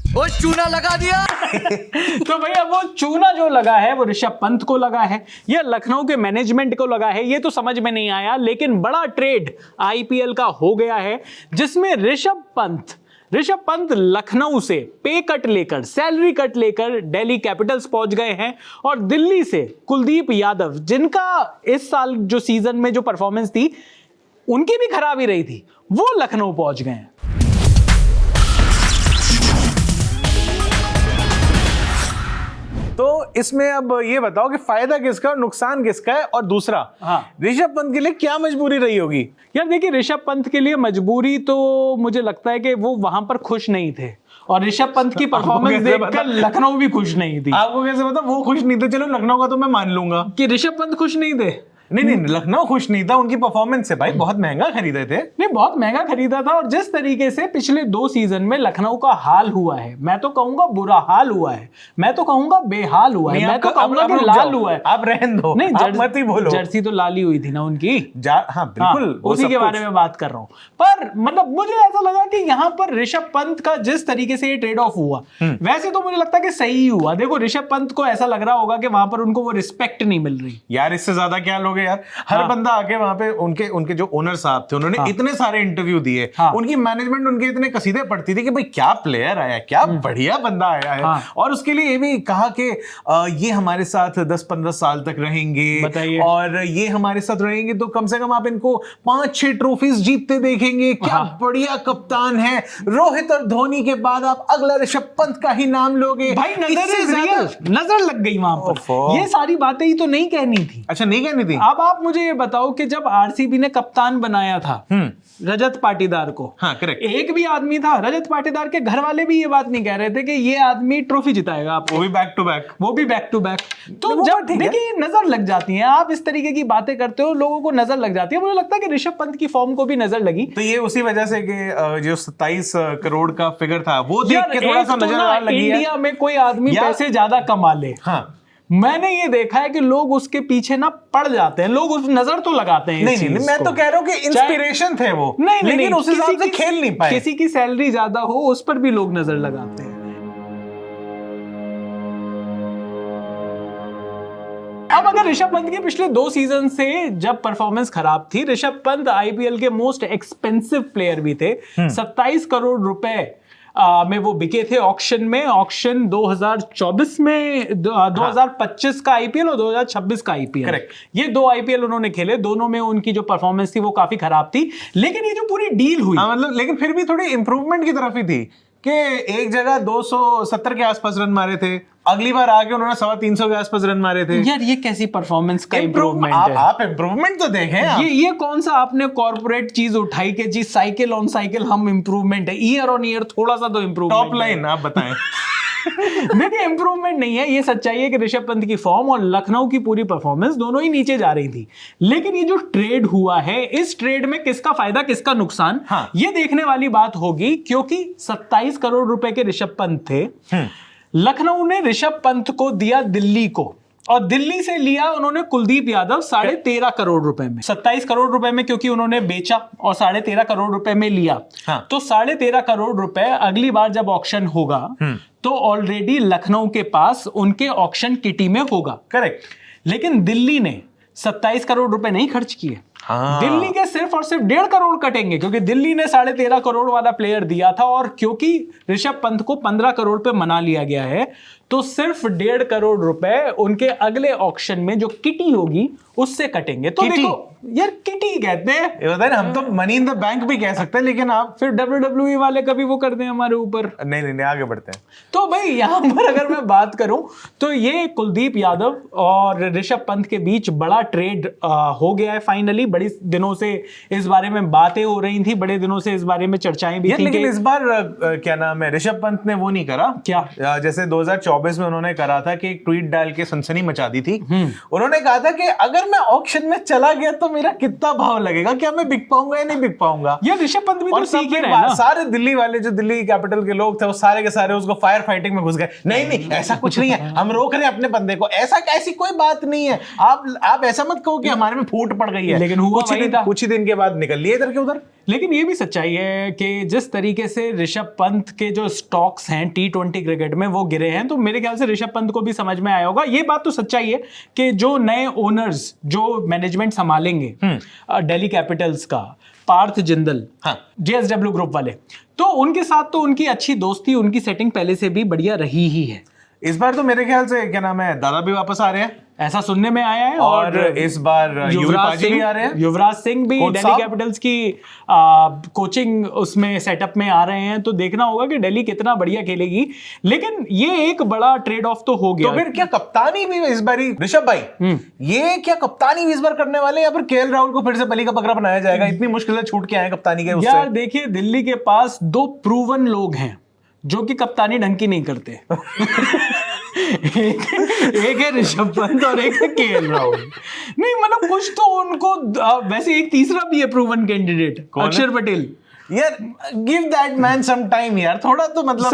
वो चूना लगा दिया। तो भैया वो चूना जो लगा है वो ऋषभ पंत को लगा है या लखनऊ के मैनेजमेंट को लगा है, ये तो समझ में नहीं आया। लेकिन बड़ा ट्रेड आईपीएल का हो गया है जिसमें ऋषभ पंत लखनऊ से पे कट लेकर, सैलरी कट लेकर दिल्ली कैपिटल्स पहुंच गए हैं और दिल्ली से कुलदीप यादव, जिनका इस साल जो सीजन में जो परफॉर्मेंस थी उनकी भी खराब ही रही थी, वो लखनऊ पहुंच गए हैं। तो इसमें अब ये बताओ कि फायदा किसका और नुकसान किसका है, और दूसरा ऋषभ पंत के लिए क्या मजबूरी रही होगी? यार देखिए, ऋषभ पंत के लिए मजबूरी तो मुझे लगता है कि वो वहां पर खुश नहीं थे और ऋषभ पंत की परफॉर्मेंस देखकर लखनऊ भी खुश नहीं थी। आपको कैसे पता? वो खुश नहीं थे, चलो लखनऊ का तो मैं मान लूंगा कि ऋषभ पंत खुश नहीं थे। नहीं, लखनऊ खुश नहीं था उनकी परफॉर्मेंस से। भाई बहुत महंगा खरीदे थे। नहीं, बहुत महंगा खरीदा था और जिस तरीके से पिछले 2 सीजन में लखनऊ का हाल हुआ है, मैं तो कहूंगा बुरा हाल हुआ है, मैं तो कहूंगा बेहाल हुआ है, मैं तो कहूंगा कि लाल हुआ है। आप रहने दो, नहीं मत ही बोलो। जर्सी तो लाली हुई थी ना उनकी। हाँ बिल्कुल, उसी के बारे में बात कर रहा हूं। पर मतलब मुझे ऐसा लगा कि यहाँ पर ऋषभ पंत का जिस तरीके से ये ट्रेड ऑफ हुआ, वैसे तो मुझे लगता है कि सही ही हुआ। देखो, ऋषभ पंत को ऐसा लग रहा होगा कि वहां पर उनको वो रिस्पेक्ट नहीं मिल रही। यार इससे ज्यादा क्या लोगे यार? हर बंदा आके वहां पे उनके जो ओनर साहब थे, उन्होंने इतने सारे इंटरव्यू दिए, उनकी मैनेजमेंट उनके इतने कसीदे पढ़ती थी कि भाई क्या प्लेयर आया, क्या बढ़िया बंदा आया है। और उसके लिए ये भी कहा कि ये हमारे साथ 10-15 साल तक रहेंगे और ये हमारे साथ रहेंगे तो कम से कम आप इनको 5-6 ट्रॉफीज जीतते देखेंगे। क्या बढ़िया कप्तान है। रोहित और धोनी के बाद आप अगला ऋषभ पंत का ही नाम लोगे। भाई नजर लग गई वहां पर। ये सारी बातें ही तो नहीं कहनी थी। अच्छा, नहीं कहनी थी। अब आप मुझे ये बताओ कि जब आरसीबी ने कप्तान बनाया था रजत पाटीदार को, हाँ करेक्ट, एक भी आदमी था, रजत पाटीदार के घर वाले भी ये बात नहीं कह रहे थे कि ये आदमी ट्रॉफी जिताएगा आपको। वो भी बैक टू बैक। तो जब देखिए नजर लग जाती है, आप इस तरीके की बातें करते हो, लोगों को नजर लग जाती है। मुझे लगता है कि ऋषभ पंत की फॉर्म को भी नजर लगी। तो ये उसी वजह से कि जो 27 करोड़ का फिगर था वो देख के थोड़ा सा नजर लगी है। इंडिया में कोई आदमी पैसे ज्यादा कमा ले, मैंने ये देखा है कि लोग उसके पीछे ना पड़ जाते हैं, लोग उस नजर तो लगाते हैं। नहीं, मैं तो कह रहा हूं कि इंस्पिरेशन थे वो, लेकिन उस हिसाब से खेल नहीं पाए। किसी की सैलरी ज्यादा हो उस पर भी लोग नजर लगाते हैं। अब अगर ऋषभ पंत के पिछले 2 सीजन से जब परफॉर्मेंस खराब थी, ऋषभ पंत आईपीएल के मोस्ट एक्सपेंसिव प्लेयर भी थे। 27 करोड़ रुपए में वो बिके थे ऑक्शन में। ऑक्शन 2024 में 2025 का आईपीएल और 2026 का आईपीएल, ये 2 आईपीएल उन्होंने खेले। दोनों में उनकी जो परफॉर्मेंस थी वो काफी खराब थी। लेकिन ये जो पूरी डील हुई, मतलब लेकिन फिर भी थोड़ी इंप्रूवमेंट की तरफ ही थी कि एक जगह 270 के आसपास रन मारे थे, अगली बार आके उन्होंने 350 के आसपास रन मारे थे। यार ये कैसी परफॉर्मेंस का इंप्रूवमेंट है? आप इंप्रूवमेंट तो देखें। ये कौन सा आपने कॉर्पोरेट चीज उठाई कि जी साइकिल ऑन साइकिल हम इंप्रूवमेंट है, ईयर ऑन ईयर थोड़ा सा तो इंप्रूवमेंट। टॉप लाइन आप बताएं। देखिए इंप्रूवमेंट नहीं है, ये सच्चाई है कि ऋषभ पंत की फॉर्म और लखनऊ की पूरी परफॉर्मेंस दोनों ही नीचे जा रही थी। लेकिन ये जो ट्रेड हुआ है, इस ट्रेड में किसका फायदा किसका नुकसान, ये देखने वाली बात होगी। क्योंकि 27 करोड़ रुपए के ऋषभ पंत थे, लखनऊ ने ऋषभ पंत को दिया दिल्ली को, और दिल्ली से लिया उन्होंने कुलदीप यादव 13.5 करोड़ रुपए में। 27 करोड़ रुपए में क्योंकि उन्होंने बेचा और 13.5 करोड़ रुपए में लिया, तो 13.5 करोड़ रुपए अगली बार जब ऑक्शन होगा तो ऑलरेडी लखनऊ के पास उनके ऑक्शन किटी में होगा। करेक्ट। लेकिन दिल्ली ने 27 करोड़ रुपए नहीं खर्च किए। दिल्ली के सिर्फ और सिर्फ 1.5 करोड़ कटेंगे, क्योंकि दिल्ली ने 13.5 करोड़ वाला प्लेयर दिया था और क्योंकि ऋषभ पंत को 15 करोड़ पे मना लिया गया है, तो सिर्फ 1.5 करोड़ रुपए उनके अगले ऑक्शन में जो किटी होगी उससे कटेंगे। तो देखो यार, किटी कहते हैं, हम तो मनी इन द बैंक भी कह सकते हैं, लेकिन आप फिर WWE वाले कभी वो कर दें हमारे ऊपर। नहीं, आगे बढ़ते हैं। तो भाई यहां पर अगर मैं बात करूं तो ये कुलदीप यादव और ऋषभ पंत के बीच बड़ा ट्रेड हो गया है फाइनली। बड़ी दिनों से इस बारे में बातें हो रही थी, बड़े दिनों से इस बारे में चर्चाएं भी थी। लेकिन इस बार क्या नाम है, ऋषभ पंत ने वो नहीं करा क्या, जैसे 2024 में उन्होंने करा था कि एक ट्वीट डाल के सनसनी मचा दी थी। उन्होंने कहा था कि अगर मैं ऑक्शन में चला गया तो मेरा कितना भाव लगेगा, क्या मैं बिक पाऊंगा या नहीं बिक पाऊंगा। ये ऋषभ पंत भी तो सीख ही रहे हैं ना। सारे दिल्ली वाले जो दिल्ली कैपिटल के लोग थे वो सारे के सारे उसको फायर फाइटिंग में घुस गए। नहीं ऐसा कुछ नहीं है, हम रोक रहे हैं अपने बंदे को, ऐसी कोई बात नहीं है। आप ऐसा मत कहो कि हमारे में फूट पड़ गई है। लेकिन हुआ वही था। कुछ ही दिन के बाद निकल लिए इधर के उधर। लेकिन ये भी सच्चाई है कि जिस तरीके से ऋषभ पंत के जो स्टॉक्स हैं T20 क्रिकेट में वो गिरे हैं, तो मेरे ख्याल से ऋषभ पंत को भी समझ में आया होगा। ये बात तो सच्चाई है कि जो नए ओनर्स जो मैनेजमेंट संभालेंगे दिल्ली कैपिटल्स का, पार्थ जिंदल, JSW ग्रुप वाले, तो उनके साथ तो उनकी अच्छी दोस्ती, उनकी सेटिंग पहले से भी बढ़िया रही ही है। इस बार तो मेरे ख्याल से क्या नाम है, दादा भी वापस आ रहे हैं, ऐसा सुनने में आया है। और इस बार युवराज भी आ रहे हैं, युवराज सिंह भी दिल्ली कैपिटल्स की कोचिंग उसमें सेटअप में आ रहे हैं, तो देखना होगा कि दिल्ली कितना बढ़िया खेलेगी। लेकिन ये एक बड़ा ट्रेड ऑफ तो हो गया। तो फिर क्या कप्तानी भी इस बार ऋषभ भाई, ये क्या कप्तानी भी इस बार करने वाले, या फिर KL राहुल को फिर से बलि का बकरा बनाया जाएगा? इतनी मुश्किल से छूट के आए कप्तानी के उससे। यार देखिए, दिल्ली के पास 2 प्रूवन लोग हैं जो कि कप्तानी ढंग की नहीं करते। एक है ऋषभ पंत और एक है KL राहुल। नहीं मतलब कुछ तो उनको, वैसे एक तीसरा भी है प्रूवन कैंडिडेट, अक्षर पटेल। यार give that man some time यार, थोड़ा तो मतलब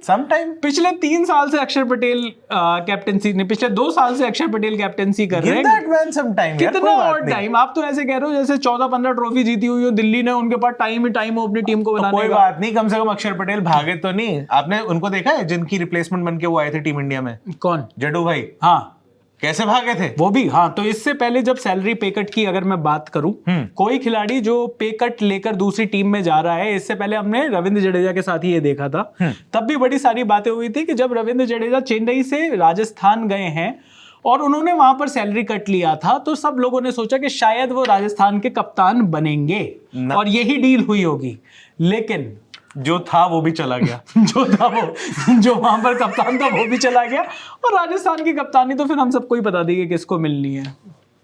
सम टाइम। पिछले 3 साल से अक्षर पटेल कैप्टेंसी नहीं, पिछले 2 साल से अक्षर पटेल कैप्टेंसी कर रहे हैं। Give that man some time यार, कितना और टाइम? आप तो ऐसे कह रहे हो जैसे 14-15 ट्रॉफी जीती हुई हो दिल्ली ने, उनके पास टाइम ही टाइम हो अपनी टीम को बनाने का। कोई बात नहीं, कम से कम अक्षर पटेल भागे तो नहीं। आपने उनको देखा है जिनकी रिप्लेसमेंट बनके वो आए थे टीम इंडिया में? कौन? जड्डू भाई। हाँ, कैसे भागे थे वो भी। हाँ, तो इससे पहले जब सैलरी पे कट की अगर मैं बात करूं, कोई खिलाड़ी जो पे कट लेकर दूसरी टीम में जा रहा है, इससे पहले हमने रविंद्र जडेजा के साथ ही ये देखा था। तब भी बड़ी सारी बातें हुई थी कि जब रविंद्र जडेजा चेन्नई से राजस्थान गए हैं और उन्होंने वहां पर सैलरी कट लिया था, तो सब लोगों ने सोचा कि शायद वो राजस्थान के कप्तान बनेंगे और यही डील हुई होगी। लेकिन जो था वो भी चला गया। जो वहां पर कप्तान था वो भी चला गया, और राजस्थान की कप्तानी तो फिर हम सबको ही बता दी कि किसको मिलनी है।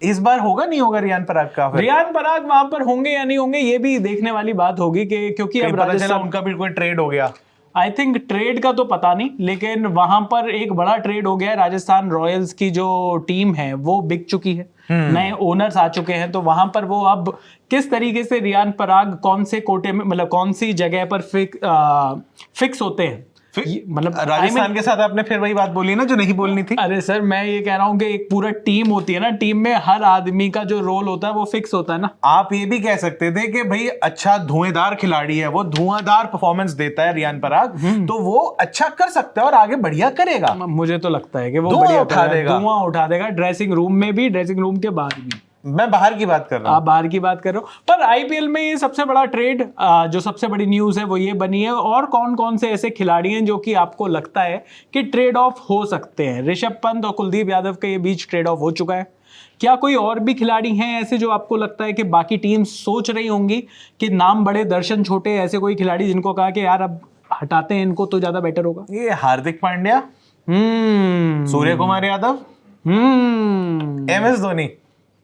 इस बार होगा नहीं होगा रियान पराग का? रियान पराग वहां पर होंगे या नहीं होंगे, ये भी देखने वाली बात होगी कि क्योंकि अब राजस्थान उनका भी कोई ट्रेड हो गया। आई थिंक ट्रेड का तो पता नहीं, लेकिन वहां पर एक बड़ा ट्रेड हो गया है। राजस्थान रॉयल्स की जो टीम है वो बिक चुकी है, नए ओनर्स आ चुके हैं, तो वहां पर वो अब किस तरीके से रियान पराग कौन से कोटे में, मतलब कौन सी जगह पर फिक्स होते हैं, मतलब राजस्थान के साथ आपने फिर वही बात बोली ना जो नहीं बोलनी थी। अरे सर, मैं ये कह रहा हूँ कि एक पूरा टीम होती है ना, टीम में हर आदमी का जो रोल होता है वो फिक्स होता है ना। आप ये भी कह सकते थे कि भाई अच्छा धुआंधार खिलाड़ी है, वो धुआंधार परफॉर्मेंस देता है रियान पराग, तो वो अच्छा कर सकता है और आगे बढ़िया करेगा। मुझे तो लगता है कि वो बढ़िया उठा देगा, धुआं उठा देगा, ड्रेसिंग रूम में भी, ड्रेसिंग रूम के बाहर भी। मैं बाहर की बात कर रहा हूं। आप बाहर की बात कर रहे हो, पर आईपीएल में ये सबसे बड़ा ट्रेड, जो सबसे बड़ी न्यूज है वो ये बनी है। और कौन कौन से ऐसे खिलाड़ी हैं जो कि आपको लगता है कि ट्रेड ऑफ हो सकते हैं? ऋषभ पंत और कुलदीप यादव के ये बीच ट्रेड ऑफ हो चुका है। क्या कोई और भी खिलाड़ी हैं ऐसे जो आपको लगता है कि बाकी टीम सोच रही होंगी कि नाम बड़े दर्शन छोटे, ऐसे कोई खिलाड़ी जिनको कहा कि यार अब हटाते हैं इनको तो ज्यादा बेटर होगा? ये हार्दिक पांड्या, सूर्य कुमार यादव, MS धोनी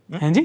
हैं जी।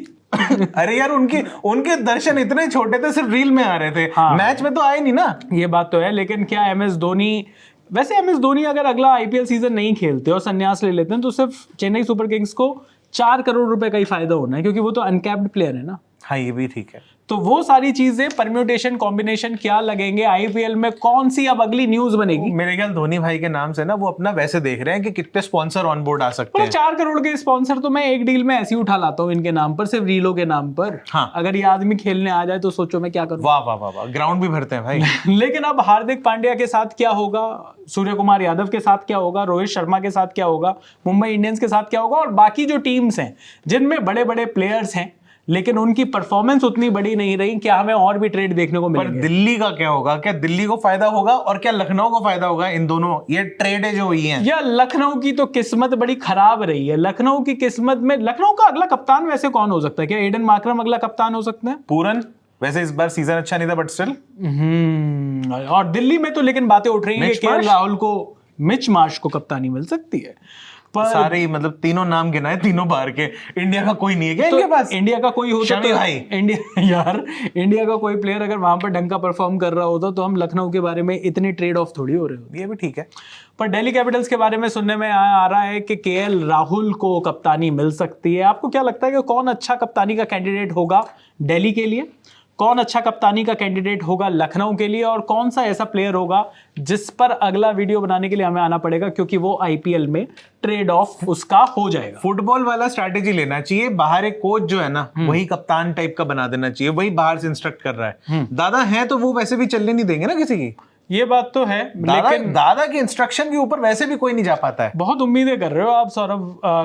अरे यार उनके दर्शन इतने छोटे थे, सिर्फ रील में आ रहे थे। हाँ। मैच में तो आए नहीं ना। ये बात तो है, लेकिन क्या MS धोनी, वैसे MS धोनी अगर अगला आईपीएल सीजन नहीं खेलते और संन्यास ले लेते हैं तो सिर्फ चेन्नई सुपर किंग्स को 4 करोड़ रुपए का ही फायदा होना है, क्योंकि वो तो अनकैप्ड प्लेयर है ना। हाँ, ये भी ठीक है। तो वो सारी चीजें, परम्यूटेशन, कॉम्बिनेशन क्या लगेंगे आईपीएल में, कौन सी अब अगली न्यूज बनेगी? मेरे ख्याल धोनी भाई के नाम से ना वो अपना वैसे देख रहे हैं कि कितने स्पॉन्सर ऑन बोर्ड आ सकते हैं। 4 करोड़ के स्पॉन्सर तो मैं एक डील में ऐसे ही उठा लाता हूँ इनके नाम पर, सिर्फ रीलों के नाम पर। हाँ। अगर ये आदमी खेलने आ जाए तो सोचो मैं क्या करूँ। वाह वाह वाह वाह, ग्राउंड भी भरते हैं भाई। लेकिन अब हार्दिक पांड्या के साथ क्या होगा, सूर्य कुमार यादव के साथ क्या होगा, रोहित शर्मा के साथ क्या होगा, मुंबई इंडियंस के साथ क्या होगा, और बाकी जो टीम्स हैं जिनमें बड़े बड़े प्लेयर्स हैं लेकिन उनकी परफॉर्मेंस उतनी बड़ी नहीं रही, क्या हमें और भी ट्रेड देखने को मिलेंगे? पर दिल्ली का क्या होगा? क्या दिल्ली को फायदा होगा और क्या लखनऊ को फायदा होगा? इन दोनों ये ट्रेडें जो हुई हैं, या लखनऊ की तो किस्मत बड़ी खराब रही है। लखनऊ की किस्मत में, लखनऊ का अगला कप्तान वैसे कौन हो सकता है? क्या एडन मार्करम अगला कप्तान हो सकते हैं? पूरन, वैसे इस बार सीजन अच्छा नहीं था बट स्टिल। और दिल्ली में तो लेकिन बातें उठ रही हैं कि KL राहुल को, मिच मार्श को कप्तानी मिल सकती है। सारे मतलब तीनों नाम गिनाए, तीनों बाहर के। इंडिया का कोई नहीं है क्या इनके पास? इंडिया का कोई होता तो भाई, इंडिया का कोई प्लेयर अगर वहां पर ढंग का परफॉर्म कर रहा होता तो हम लखनऊ के बारे में इतनी ट्रेड ऑफ थोड़ी हो रहे होते। ये भी ठीक है। पर दिल्ली कैपिटल्स के बारे में सुनने में आ रहा है कि KL राहुल को कप्तानी मिल सकती है। आपको क्या लगता है कि कौन अच्छा कप्तानी का कैंडिडेट होगा दिल्ली के लिए? कौन अच्छा कप्तानी का कैंडिडेट होगा लखनऊ के लिए और कौन सा ऐसा प्लेयर होगा जिस पर अगला वीडियो बनाने के लिए हमें आना पड़ेगा, क्योंकि वो आईपीएल में ट्रेड ऑफ उसका हो जाएगा। फुटबॉल वाला स्ट्रैटेजी लेना चाहिए, बाहर एक कोच जो है ना वही कप्तान टाइप का बना देना चाहिए, वही बाहर से इंस्ट्रक्ट कर रहा है। दादा है तो वो वैसे भी चलने नहीं देंगे ना किसी की, ये बात तो है, लेकिन दादा के इंस्ट्रक्शन के ऊपर वैसे भी कोई नहीं जा पाता है। बहुत उम्मीदें कर रहे हो आप सौरव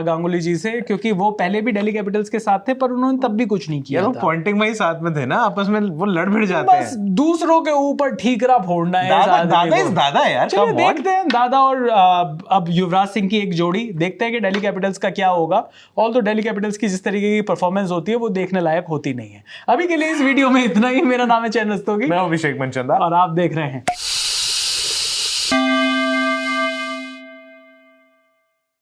गांगुली जी से, क्योंकि वो पहले भी दिल्ली कैपिटल्स के साथ थे पर उन्होंने तब भी कुछ नहीं किया था। पॉइंटिंग में ही साथ में थे ना, आपस में वो लड़ भिड़ जाते हैं। बस दूसरों के ऊपर ठीकरा फोड़ना है। दादा है यार। चलिए देखते हैं दादा और अब युवराज सिंह की एक जोड़ी, देखते हैं कि दिल्ली कैपिटल्स का क्या होगा। ऑल तो दिल्ली कैपिटल्स की जिस तरीके की परफॉर्मेंस होती है वो देखने लायक होती नहीं है। अभी के लिए इस वीडियो में इतना ही। मेरा नाम है चैन रस्तोगी, मैं अभिषेक मनचंदा और आप देख रहे हैं